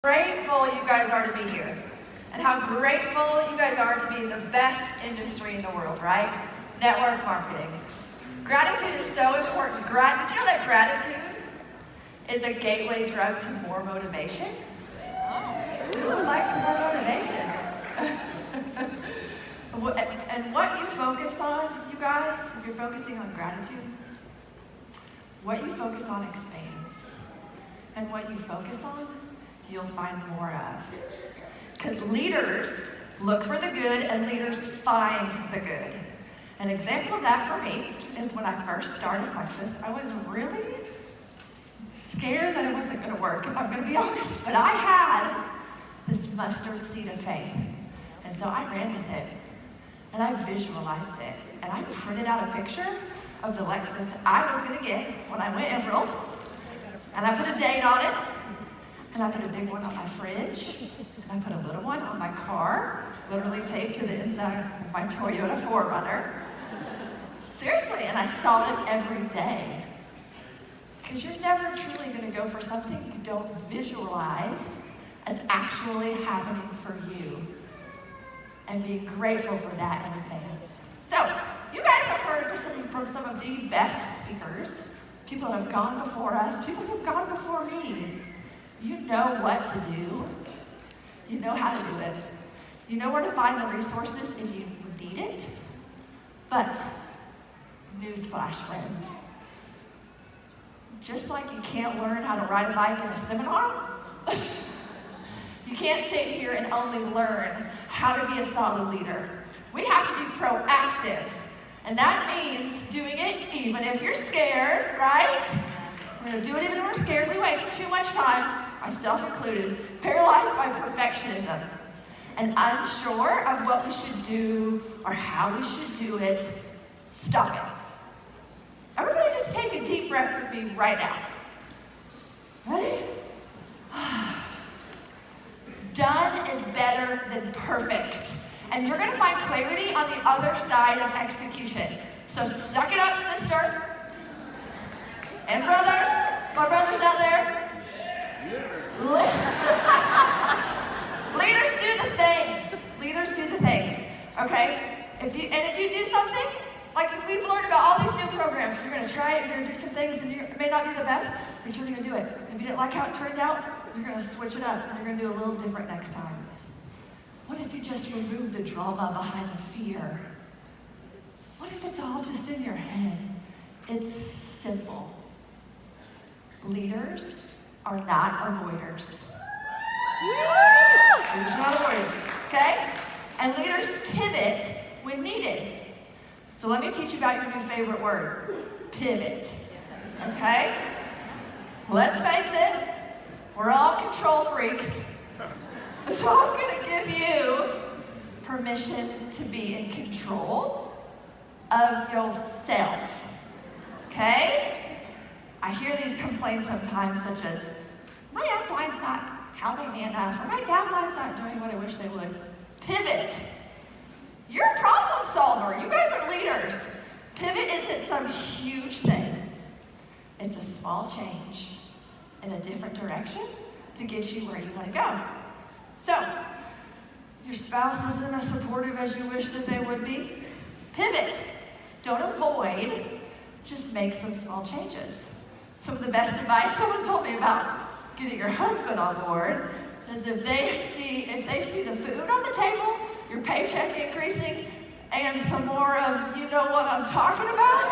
Grateful you guys are to be here, and how grateful you guys are to be in the best industry in the world, right? Network marketing. Gratitude is so important. Did you know that gratitude is a gateway drug to more motivation? Who would like some more motivation? And what you focus on, you guys, if you're focusing on gratitude, what you focus on expands. And what you focus on, you'll find more of. Because leaders look for the good and leaders find the good. An example of that for me is when I first started Lexus, I was really scared that it wasn't going to work, if I'm going to be honest. But I had this mustard seed of faith. And so I ran with it. And I visualized it. And I printed out a picture of the Lexus I was going to get when I went Emerald. And I put a date on it. And I put a big one on my fridge, and I put a little one on my car, literally taped to the inside of my Toyota 4Runner. Seriously, and I saw it every day. Because you're never truly going to go for something you don't visualize as actually happening for you. And be grateful for that in advance. So, you guys have heard from some of the best speakers, people that have gone before us, people who have gone before me. You know what to do. You know how to do it. You know where to find the resources if you need it. But, newsflash, friends. Just like you can't learn how to ride a bike in a seminar, you can't sit here and only learn how to be a solid leader. We have to be proactive. And that means doing it even if you're scared, right? We're going to do it even if we're scared. We waste too much time, myself included, paralyzed by perfectionism and unsure of what we should do or how we should do it. Stop it. Everybody just take a deep breath with me right now. Ready? Done is better than perfect. And you're going to find clarity on the other side of execution. So suck it up, sister. And brothers, my brothers out there. Leaders do the things. Leaders do the things. Okay? If you do something, like we've learned about all these new programs, you're going to try it, you're going to do some things, and it may not be the best, but you're going to do it. If you didn't like how it turned out, you're going to switch it up, and you're going to do a little different next time. What if you just remove the drama behind the fear? What if it's all just in your head? It's simple. Leaders are not avoiders. Leaders are not avoiders, okay? And leaders pivot when needed. So let me teach you about your new favorite word, pivot, okay? Let's face it, we're all control freaks. So I'm going to give you permission to be in control of yourself, okay? I hear these complaints sometimes, such as, my upline's not helping me enough, or my downline's not doing what I wish they would. Pivot. You're a problem solver. You guys are leaders. Pivot isn't some huge thing. It's a small change in a different direction to get you where you want to go. So, your spouse isn't as supportive as you wish that they would be? Pivot. Don't avoid, just make some small changes. Some of the best advice someone told me about getting your husband on board is if they see the food on the table, your paycheck increasing, and some more of you know what I'm talking about,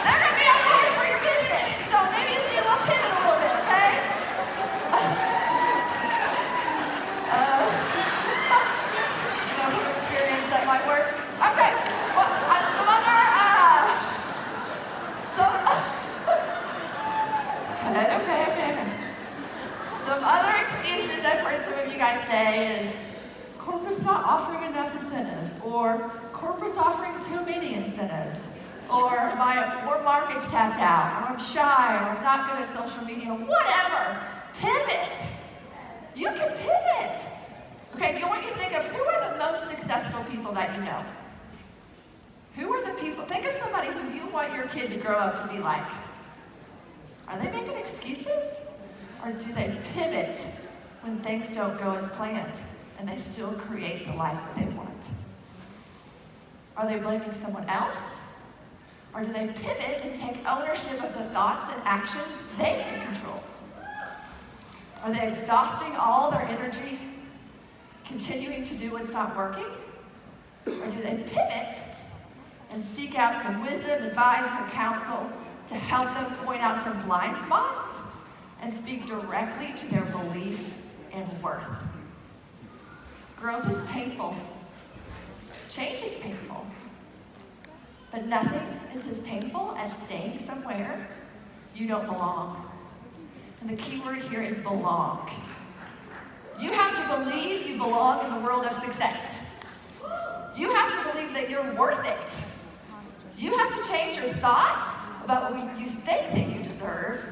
they're going to be on board for your business. So maybe just need a little pivot a little bit, okay? From experience, that might work. Okay. Well, some other. Okay. Some other excuses I've heard some of you guys say is corporate's not offering enough incentives, or corporate's offering too many incentives, or my market's tapped out, or I'm shy, or I'm not good at social media, whatever. Pivot. You can pivot. Okay, I want you to think of who are the most successful people that you know. Who are the people? Think of somebody who you want your kid to grow up to be like. Are they making excuses? Or do they pivot when things don't go as planned and they still create the life that they want? Are they blaming someone else? Or do they pivot and take ownership of the thoughts and actions they can control? Are they exhausting all their energy, continuing to do what's not working? Or do they pivot and seek out some wisdom, advice, or counsel to help them point out some blind spots and speak directly to their belief and worth? Growth is painful. Change is painful. But nothing is as painful as staying somewhere you don't belong. And the key word here is belong. You have to believe you belong in the world of success. You have to believe that you're worth it. You have to change your thoughts about what you think that you deserve,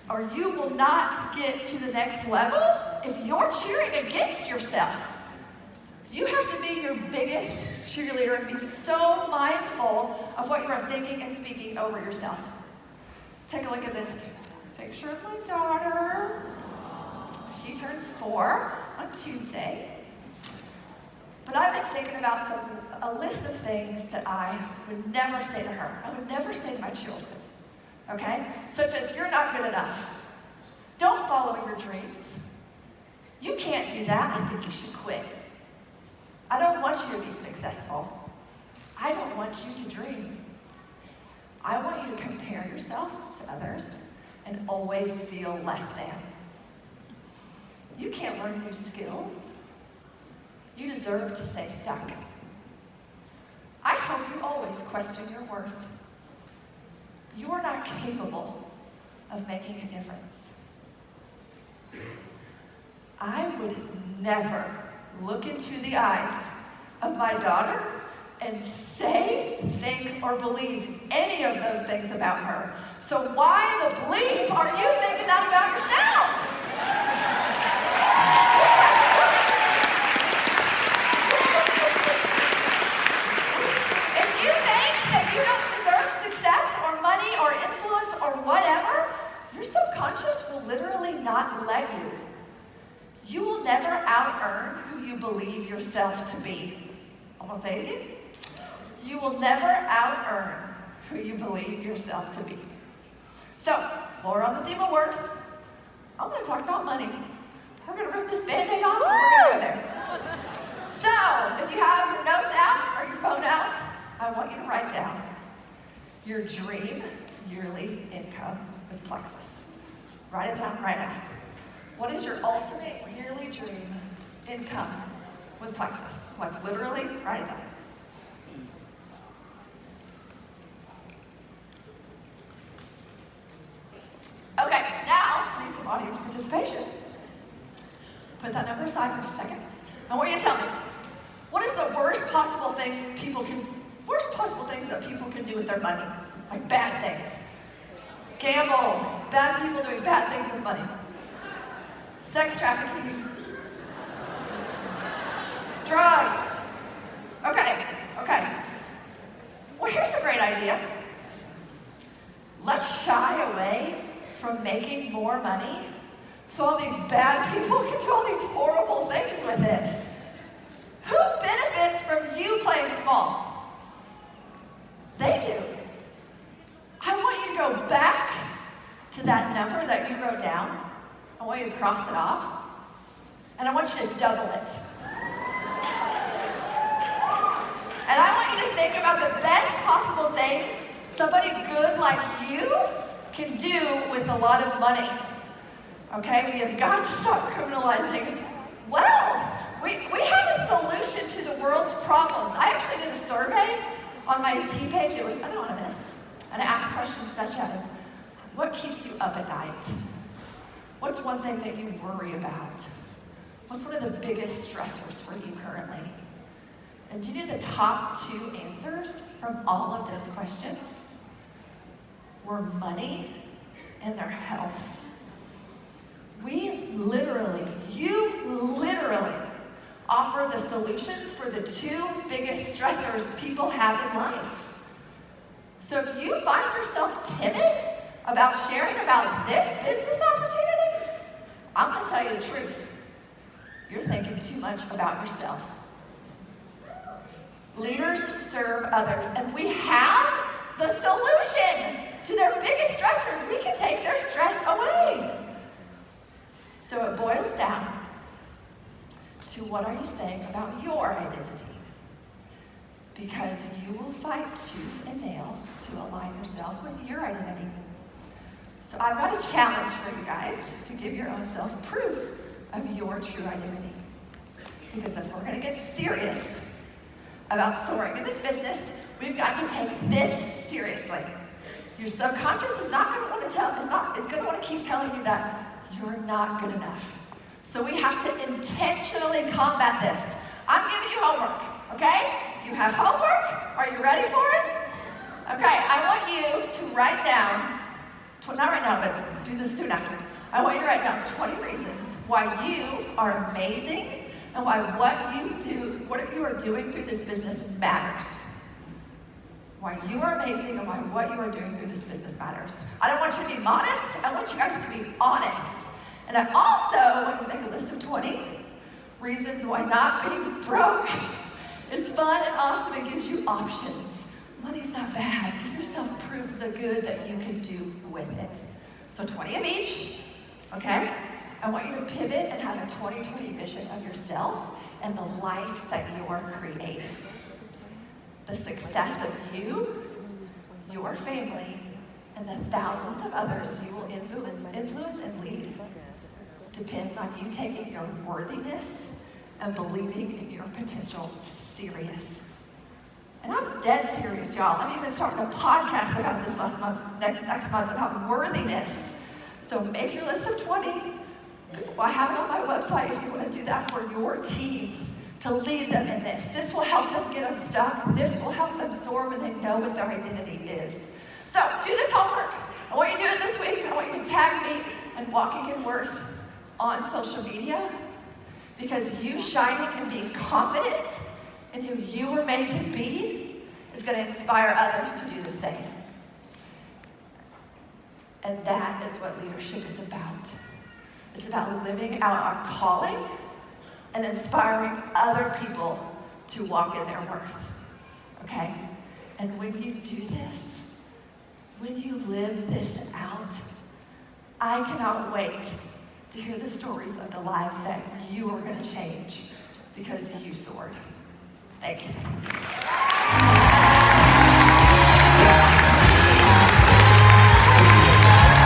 or you will not get to the next level if you're cheering against yourself. You have to be your biggest cheerleader and be so mindful of what you are thinking and speaking over yourself. Take a look at this picture of my daughter. She turns 4 on Tuesday. But I've been thinking about a list of things that I would never say to her. I would never say to my children, okay? Such as, you're not good enough. Don't follow your dreams. You can't do that. I think you should quit. I don't want you to be successful. I don't want you to dream. I want you to compare yourself to others and always feel less than. You can't learn new skills. You deserve to stay stuck. I hope you always question your worth. You are not capable of making a difference. I would never look into the eyes of my daughter and say, think, or believe any of those things about her. So why the bleep are you thinking that about yourself? If you think that you don't deserve success or money or influence or whatever, your subconscious will literally not let you. You will never out-earn who you believe yourself to be. I'm gonna say it again. You will never out-earn who you believe yourself to be. So, more on the theme of worth. I'm gonna talk about money. We're gonna rip this Band-Aid off and we're gonna go there. So, if you have your notes out or your phone out, I want you to write down your dream yearly income with Plexus. Write it down right now. What is your ultimate yearly dream income with Plexus? Like literally, write it down. Okay, now I need some audience participation. Put that number aside for just a second. I want you to tell me, what is the worst possible things that people can do with their money? Like bad things. Gamble, bad people doing bad things with money. Sex trafficking. Drugs. Okay. Well, here's a great idea. Let's shy away from making more money so all these bad people can do all these horrible things with it. Who benefits from you playing small? They do. I want you to go back to that number that you wrote down. I want you to cross it off, and I want you to double it. And I want you to think about the best possible things somebody good like you can do with a lot of money. Okay, we have got to stop criminalizing wealth. We have a solution to the world's problems. I actually did a survey on my T page. It was anonymous, and I asked questions such as, what keeps you up at night? What's one thing that you worry about? What's one of the biggest stressors for you currently? And do you know the top 2 answers from all of those questions were money and their health? You literally offer the solutions for the 2 biggest stressors people have in life. So if you find yourself timid about sharing about this business opportunity, tell you the truth. You're thinking too much about yourself. Leaders serve others, and we have the solution to their biggest stressors. We can take their stress away. So it boils down to, what are you saying about your identity? Because you will fight tooth and nail to align yourself with your identity. So I've got a challenge for you guys to give your own self proof of your true identity. Because if we're going to get serious about soaring in this business, we've got to take this seriously. Your subconscious is not going to want to is going to want to keep telling you that you're not good enough. So we have to intentionally combat this. I'm giving you homework, okay? You have homework. Are you ready for it? Okay, I want you to write down, not right now, but do this soon after. I want you to write down 20 reasons why you are amazing and why what you are doing through this business matters. Why you are amazing and why what you are doing through this business matters. I don't want you to be modest. I want you guys to be honest. And I also want you to make a list of 20 reasons why not being broke is fun and awesome and gives you options. Money's not bad. Give yourself proof of the good that you can do with it. So 20 of each, okay? I want you to pivot and have a 20/20 vision of yourself and the life that you're creating. The success of you, your family, and the thousands of others you will influence and lead depends on you taking your worthiness and believing in your potential serious. And I'm dead serious, y'all. I'm even starting a podcast about this next month about worthiness. So make your list of 20. I have it on my website if you want to do that for your teams, to lead them in this. This will help them get unstuck. This will help them soar when they know what their identity is. So do this homework. I want you to do it this week. I want you to tag me and Walking in Worth on social media, because you shining and being confident in who you were made to be is going to inspire others to do the same. And that is what leadership is about. It's about living out our calling and inspiring other people to walk in their worth, okay? And when you do this, when you live this out, I cannot wait to hear the stories of the lives that you are going to change because you soared. Thank you.